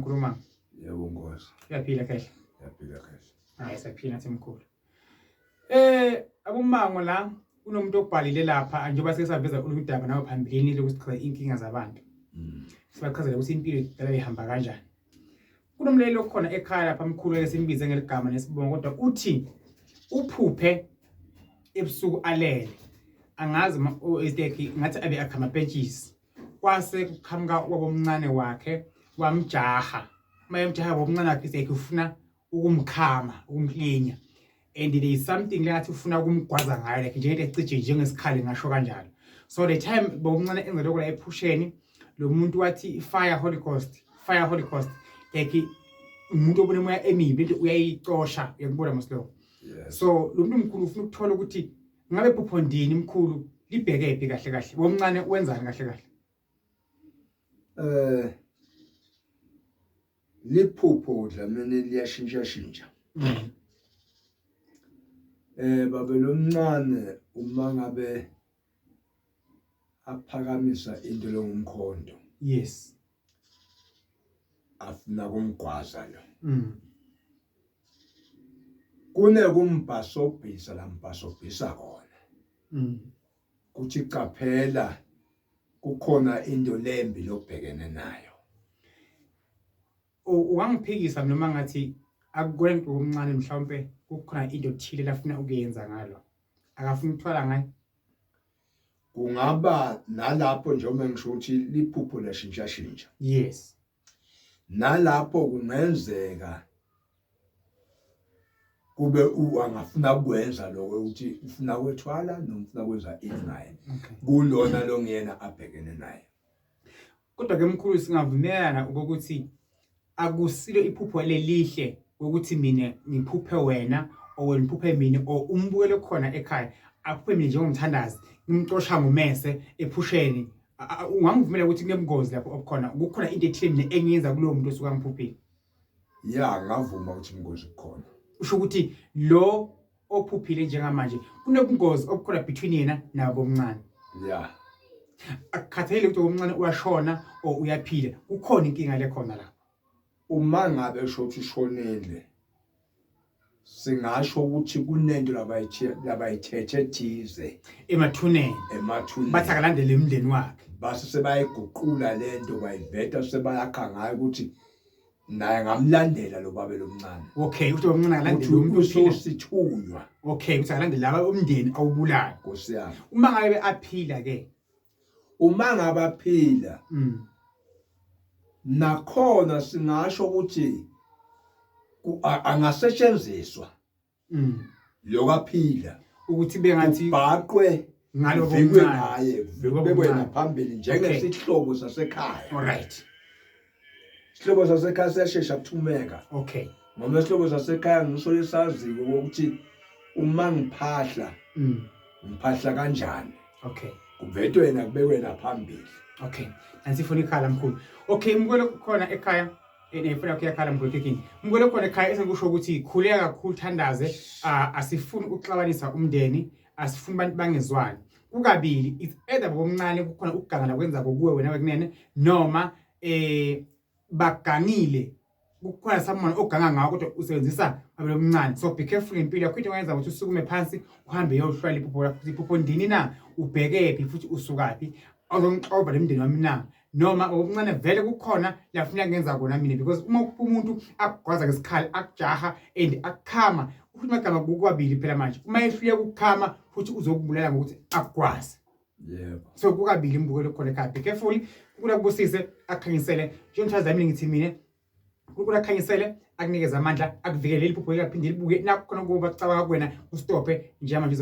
ngikhuluma. Yebo Nkosi. Uyaphila kahle. Yaphila kahle. Hayi saphila nathi mkhulu. Akumango la kunomuntu obhalile lapha njengoba sesaveza uludaba nawe phambilini lokusichaza inkinga zabantu. Sibachazela ukuthi impilo idala ihamba kanjani. Kunomlelo khona ekhaya lapha mkhulu esimbize ngeligama nesibongo kodwa uthi uphuphe ebusuku alele. Angazi isiteki ngathi abe akhama benches. Kwase kuqhamuka wabomncane wakhe wamjaha. Mayemjaha wabomncane wakhe isiteki ufuna ukumkhama, ukumhlinya. And there is something like ufuna ukumgwaza ngayo like nje ecije njengesikhali ngasho kanjalo. So the time bomncane enze lokho la ephusheni lo muntu wathi fire holy ghost like umuntu obonemoya emibi into uyayicosha yakubona moslo. So lo muntu mkhulu ufuna ukuthola ukuthi ngabe phuphondini mkhulu libheke phi kahle kahle bomncane wenzani kahle kahle. Liphupho dlamene liyashintsha. Babe lomncane uma ngabe aphakamisa into longumkhondo. Yes. Afuna kumgwaza lo. Kune kumbhasobhisa la mbhasobhisa khona. Kuthi qaphela kukhona into lembi lobhekene nayo. Wangiphikisa noma ngathi akukwento omncane mhlawumbe kukhona into ethile lafuna ukuyenza ngalo. Akafuna ukuthwala ngayo. Kungaba nalapho njengoba ngisho ukuthi liphupho lashintsha. Yes. Nalapho kungenzeka kube angafuna ukwenza lokho ukuthi ufuna kwethwala noma ufuna kwenza inaye. Kulona lo ngiyena abhekene naye. Kodwa ke mkhulu singavumelana ukuthi akusilo iphupho lelihle ukuthi mina ngiphuphe wena wena uphuphe mina umbukelo khona ekhaya aphuphe mina njengomthandazi ngimxosha ngomese ephusheni ungangivumela ukuthi kunebungozi lapho obukhona kukhona into ethile mina engiyenza kulowo muntu osuka ngiphuphile. Ya ngavuma ukuthi ingozi kukhona. Usho ukuthi lo ophuphile njengamanje kunobungozi obukhona between yena nabo omncane. Ya. Akukhathele ukuthi omncane uyashona o uyaphila kukhona inkinga lekhona la. Uma ngabe esho ukuthi ushonele singasho ukuthi kunento labayithethe thize emathuneni bathi akalandele umndeni wakhe base sebayiguqula lento bayiveta sebayakha ngayo ukuthi naye ngamlandela lo babe lomncane. Okay uthi omncane akalandele umuntu osithunywa. Okay uthi akalandele laba umndeni awubulala. Nkosi yami. Uma ngabe aphila ke uma ngabe aphila nakhona singasho ukuthi angasetshenziswa lokaphila ukuthi bengathi baqwe ngalo ngaye bebena phambili njengesihlobo sasekhaya. Alright. Isihlobo sasekhaya siyashesha ukuthumeka. Okay. Ngoba isihlobo sasekhaya ngisho lesaziko ukuthi uma ngiphahla ngiphahla kanjani. Okay. Kuvetwe wena kubekwe na phambili. Okay. Ansifuna ikhala mkhulu. Okay mkwelo khona ekhaya efuna ukuyakhala mkhulu kekini. Mkwelo khona ekhaya esekusho ukuthi khuleka kakhulu thandaze asifuni ukuxabanisa umndeni asifuni abantu bangezwani. Kukabili it's either bomncane kukhona ukugangana kwenza kokuwe wena wekunene noma bagangile kukhona someone oganga ngawo kodwa usebenzisa abelomncane. So be careful impilo yakho into wenza ukuthi usukume phansi uhambe yohlwala iphupho lakho iphupho ndini na ubhekephi futhi usukaphi awuzongixoba lemndeni wami na noma omncane vele kukhona lafuna ngenza kona mina because uma umuntu akugwaza ngesikhali akujaha and akukhama futhi magama kukwabili phela manje uma ehlule ukukhama futhi uzokubulala ngokuthi akugwaza. Yebo. So kukabili imbukelo khona ekhaya be careful ukula kubusise akhanyisele njengomthaza mina ngithi mina ukula khanyisele akunikeza amandla akuvikele iphupho likaphinde libuke nakho khona kuba caba kuwena ustophe nje manje